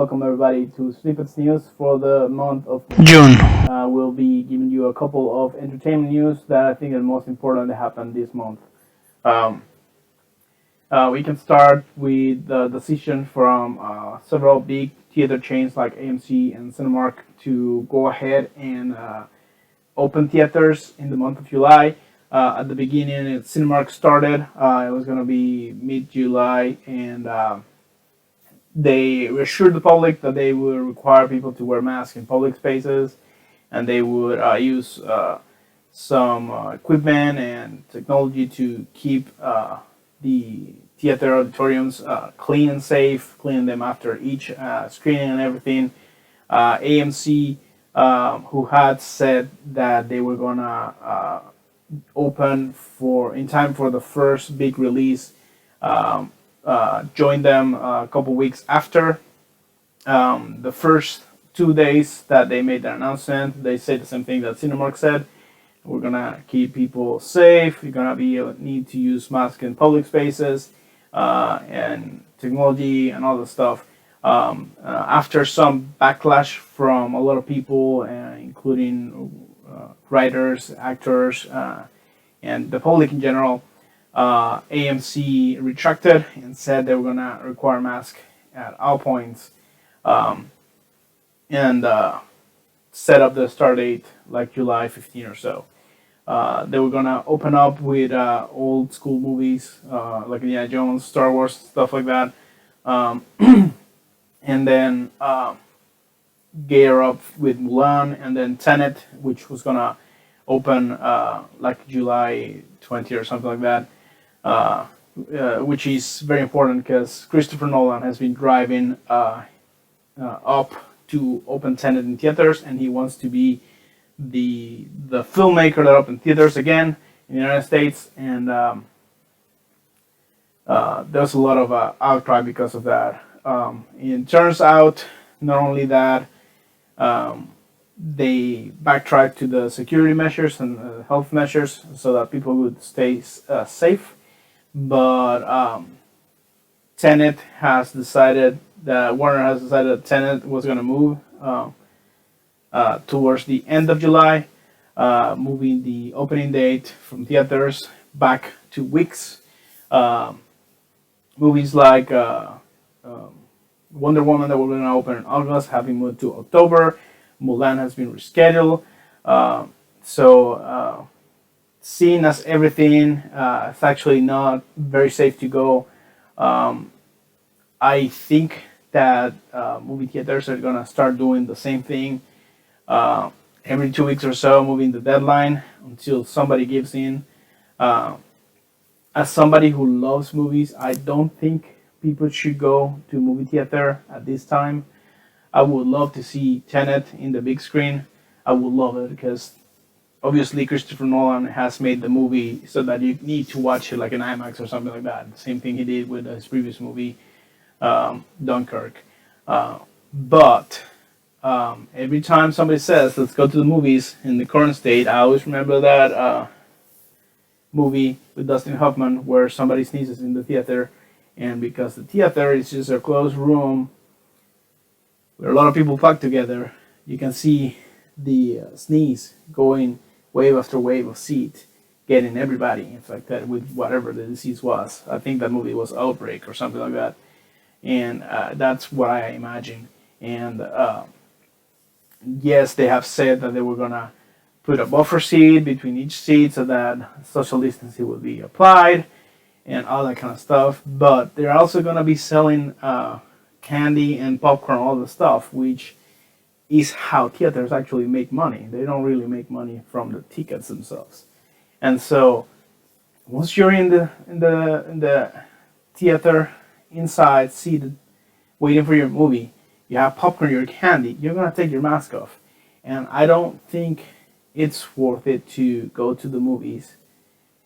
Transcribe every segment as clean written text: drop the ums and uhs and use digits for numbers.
welcome everybody to Snippets News for the month of June. We'll be giving you a couple of entertainment news that I think are most important that happened this month. Um, we can start with the decision from several big theater chains like AMC and Cinemark to go ahead and open theaters in the month of July. At the beginning, Cinemark started. It was going to be mid-July, and they assured the public that they would require people to wear masks in public spaces, and they would use some equipment and technology to keep the theater auditoriums clean and safe, clean them after each screening and everything. AMC, who had said that they were gonna open for in time for the first big release, joined them a couple weeks after. The first 2 days that they made their announcement, they said the same thing that Cinemark said. We're gonna keep people safe. You're gonna need to use masks in public spaces and technology and all the stuff. After some backlash from a lot of people, including writers, actors, and the public in general, AMC retracted and said they were gonna require masks at all points, um, and set up the start date like July 15 or so. They were gonna open up with old school movies like Indiana Jones, Star Wars, stuff like that, um, and then gear up with Mulan, and then Tenet, which was gonna open like July 20 or something like that, which is very important because Christopher Nolan has been driving up to open Tenet in theaters, and he wants to be the filmmaker that opened theaters again in the United States, and there's a lot of outcry because of that. It turns out not only that they backtracked to the security measures and health measures so that people would stay safe, but Tenet has decided that Warner has decided that Tenet was going to move towards the end of July, moving the opening date from theaters back 2 weeks. Um, Movies like Wonder Woman that were going to open in August have been moved to October. Mulan has been rescheduled. So, seeing as everything, it's actually not very safe to go. Um, I think that movie theaters are going to start doing the same thing every 2 weeks or so, moving the deadline until somebody gives in. Uh, as somebody who loves movies, I don't think people should go to movie theater at this time. I would love to see Tenet in the big screen. I would love it because obviously Christopher Nolan has made the movie so that you need to watch it like an IMAX or something like that. Same thing he did with his previous movie, Dunkirk. But every time somebody says, let's go to the movies in the current state, I always remember that movie with Dustin Hoffman where somebody sneezes in the theater. And because the theater is just a closed room where a lot of people packed together, you can see the sneeze going wave after wave of seat, getting everybody infected with whatever the disease was. I think that movie was Outbreak or something like that. And that's what I imagine. And yes, they have said that they were gonna put a buffer seat between each seat so that social distancing will be applied and all that kind of stuff. But they're also gonna be selling candy and popcorn, all the stuff, which is how theaters actually make money. They don't really make money from the tickets themselves. And so once you're in the theater inside seated waiting for your movie, you have popcorn, your candy, you're gonna take your mask off. And I don't think it's worth it to go to the movies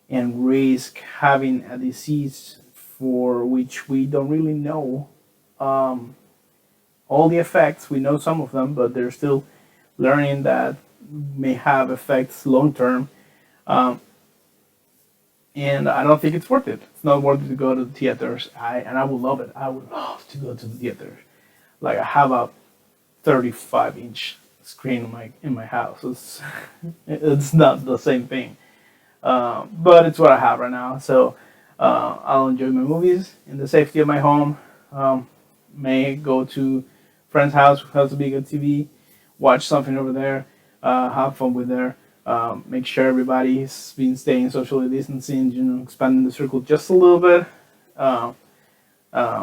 and risk having a disease for which we don't really know um, all the effects. We know some of them, but they're still learning that may have effects long term. Um, and I don't think it's worth it. It's not worth it to go to the theaters. I would love it. I would love to go to the theater. Like I have a 35-inch screen in my house. It's not the same thing, but it's what I have right now. So I'll enjoy my movies in the safety of my home. Um, may go to friend's house who has a bigger TV, watch something over there, have fun with there. Make sure everybody's been staying socially distancing, expanding the circle just a little bit. Uh,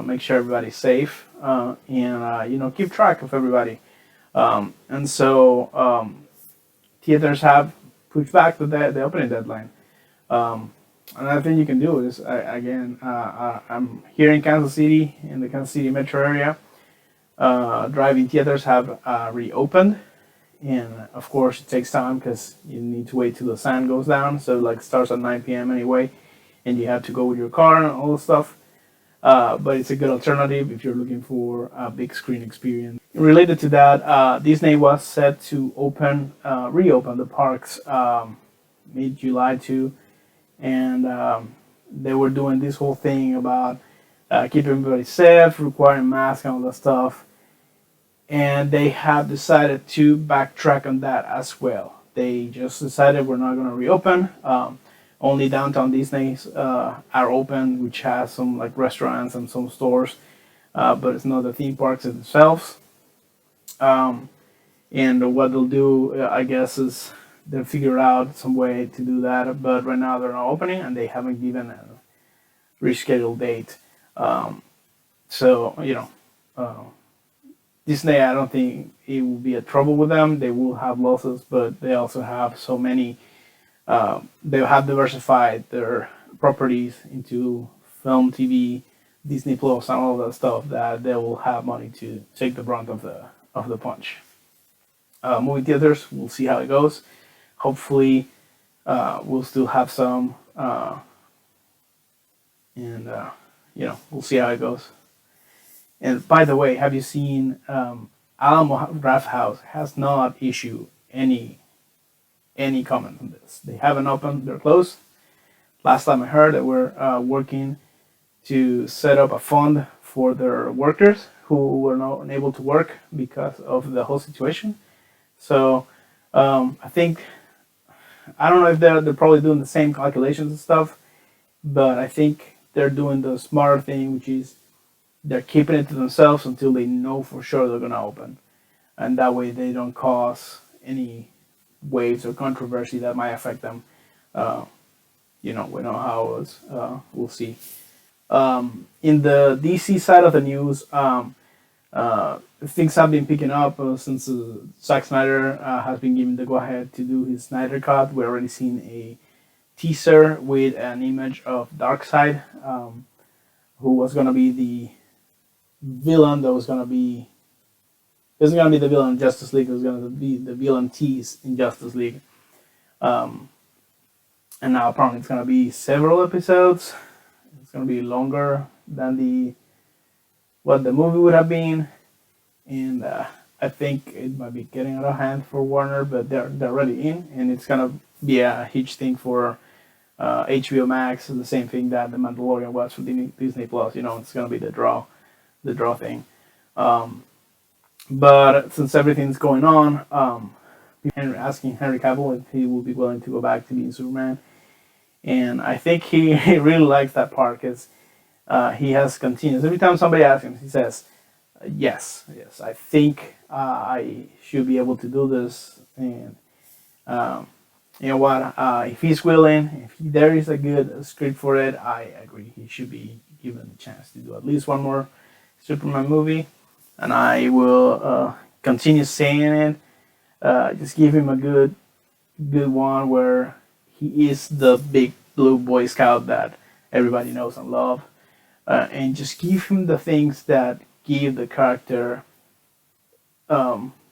make sure everybody's safe, and keep track of everybody. And so theaters have pushed back the opening deadline. Um, Another thing you can do is, I'm here in Kansas City, in the Kansas City metro area. Driving theaters have reopened, and of course it takes time because you need to wait till the sun goes down. So like starts at 9 p.m. anyway, and you have to go with your car and all the stuff. But it's a good alternative if you're looking for a big screen experience. Related to that, Disney was set to reopen the parks mid July too, and they were doing this whole thing about keeping everybody safe, requiring masks and all that stuff. And they have decided to backtrack on that as well. They just decided we're not going to reopen. Only downtown Disney's are open, which has some like restaurants and some stores, but it's not the theme parks themselves. Um, and what they'll do, I guess, is they'll figure out some way to do that. But right now they're not opening, and they haven't given a rescheduled date. Um, so Disney, I don't think it will be a trouble with them. They will have losses, but they also have so many. They have diversified their properties into film, TV, Disney Plus, and all that stuff that they will have money to take the brunt of the punch. Movie theaters, we'll see how it goes. Hopefully, we'll still have some, and we'll see how it goes. And by the way, have you seen Alamo Draft House has not issued any comment on this? They haven't opened; they're closed. Last time I heard, they were working to set up a fund for their workers who were not unable to work because of the whole situation. So I think I don't know if they're probably doing the same calculations and stuff, but I think they're doing the smarter thing, which is they're keeping it to themselves until they know for sure they're gonna open, and that way they don't cause any waves or controversy that might affect them. Uh, we know how it was. We'll see. In the DC side of the news, things have been picking up since Zack Snyder has been given the go ahead to do his Snyder Cut. We're already seeing a teaser with an image of Darkseid, who was going to be the villain that was going to be. It wasn't going to be the villain in Justice League, it was going to be the villain tease in Justice League. Um, and now apparently it's going to be several episodes. It's going to be longer than what the movie would have been, and I think it might be getting out of hand for Warner, but they're already in, and it's gonna be a huge thing for HBO Max. The same thing that The Mandalorian was for Disney Plus. It's gonna be the draw thing. But since everything's going on, asking Henry Cavill if he will be willing to go back to being Superman, and I think he really likes that part because he has continuous. Every time somebody asks him, he says, "Yes, I think I should be able to do this." And you know what? If he's willing, if there is a good script for it, I agree. He should be given the chance to do at least one more Superman movie, and I will continue saying it. Just give him a good one where he is the big blue Boy Scout that everybody knows and love. And just give him the things that give the character,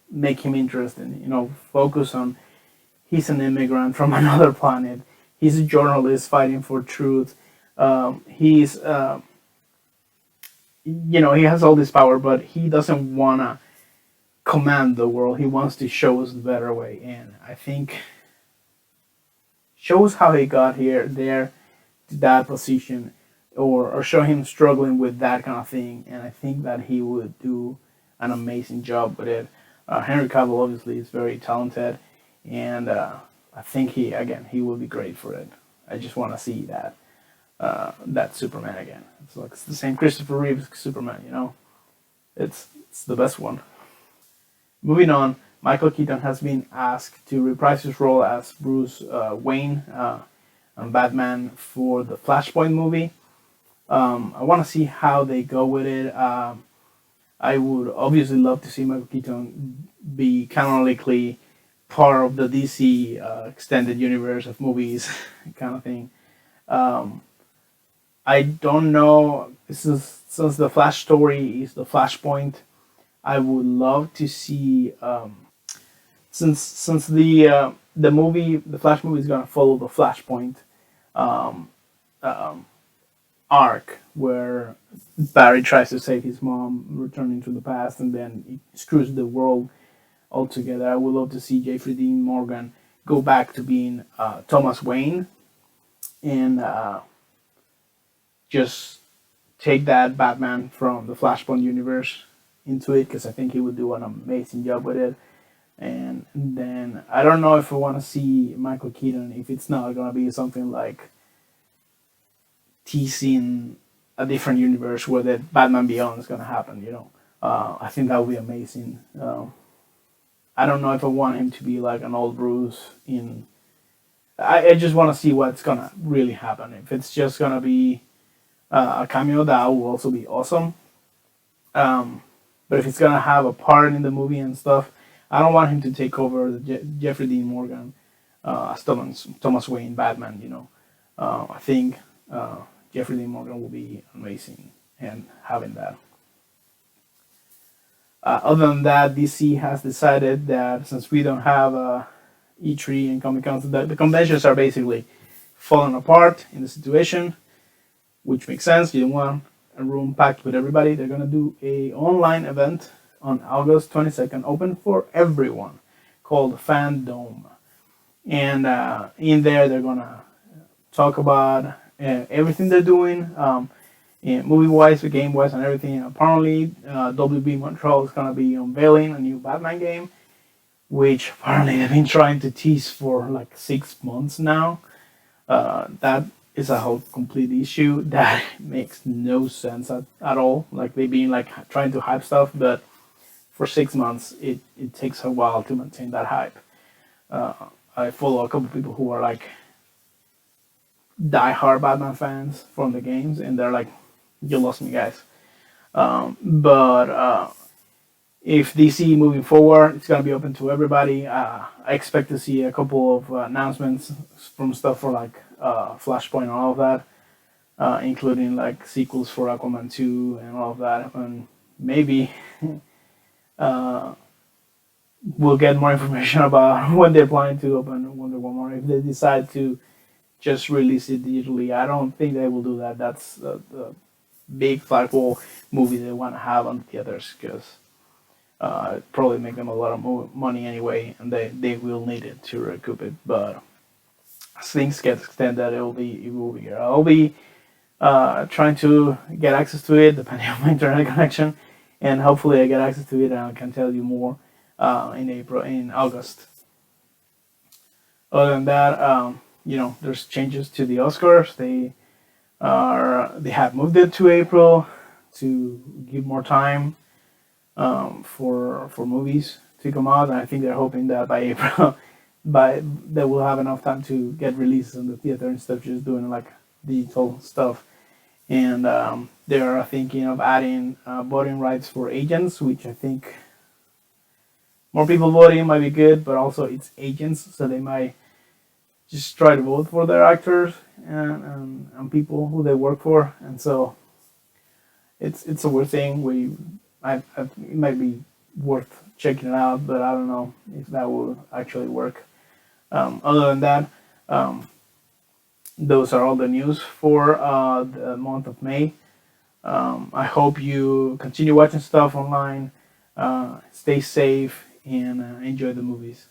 make him interesting. Focus on he's an immigrant from another planet. He's a journalist fighting for truth. He's, he has all this power, but he doesn't wanna command the world. He wants to show us the better way, and I think shows how he got there to that position, or show him struggling with that kind of thing, and I think that he would do an amazing job with it. Henry Cavill obviously is very talented, and I think he will be great for it. I just want to see that Superman again. It's the same Christopher Reeves Superman, It's the best one. Moving on, Michael Keaton has been asked to reprise his role as Bruce Wayne on Batman for the Flashpoint movie. I want to see how they go with it. I would obviously love to see Michael Keaton be canonically part of the DC extended universe of movies, kind of thing. Um, I don't know. Since the Flash story is the Flashpoint, I would love to see since the Flash movie is gonna follow the Flashpoint um, um, arc where Barry tries to save his mom, returning to the past, and then he screws the world altogether. I would love to see Jeffrey Dean Morgan go back to being Thomas Wayne and just take that Batman from the Flashpoint universe into it because I think he would do an amazing job with it. And then I don't know if I want to see Michael Keaton if it's not gonna be something like teasing a different universe where the Batman Beyond is gonna happen. I think that would be amazing. I don't know if I want him to be like an old Bruce in. I just want to see what's gonna really happen. If it's just gonna be a cameo, that will also be awesome. Um, but if it's gonna have a part in the movie and stuff, I don't want him to take over the Jeffrey Dean Morgan as Thomas Wayne Batman. I think Jeffrey Dean Morgan will be amazing and having that. Other than that, DC has decided that since we don't have E3 and Comic Con, the conventions are basically falling apart in the situation, which makes sense. You don't want a room packed with everybody. They're gonna do a online event on August 22nd, open for everyone, called FanDome, and in there they're gonna talk about everything they're doing. Movie wise, game wise, and everything. Apparently, WB Montreal is gonna be unveiling a new Batman game, which apparently they've been trying to tease for like 6 months now. That is a whole complete issue that makes no sense at all. Like they've been like trying to hype stuff, but for 6 months it takes a while to maintain that hype. Uh, I follow a couple people who are like die-hard Batman fans from the games, and they're like, "You lost me, guys." But if DC moving forward, it's gonna be open to everybody. I expect to see a couple of announcements from stuff for like Flashpoint and all of that, including like sequels for Aquaman 2 and all of that, and maybe uh, we'll get more information about when they're planning to open Wonder Woman. If they decide to just release it digitally, I don't think they will do that. That's the big flagpole movie they want to have on the theaters because it probably make them a lot of money anyway, and they will need it to recoup it. But as things get extended, it will be here. I'll be trying to get access to it depending on my internet connection, and hopefully I get access to it and I can tell you more in August. Other than that, there's changes to the Oscars. They have moved it to April to give more time for movies to come out, and I think they're hoping that by April, by they will have enough time to get releases in the theater instead of just doing like digital stuff. And they are thinking of adding voting rights for agents, which I think more people voting might be good, but also it's agents, so they might just try to vote for their actors and people who they work for, and so it's a weird thing. It might be worth checking it out, but I don't know if that will actually work. Other than that, um, those are all the news for the month of May. I hope you continue watching stuff online, stay safe, and enjoy the movies.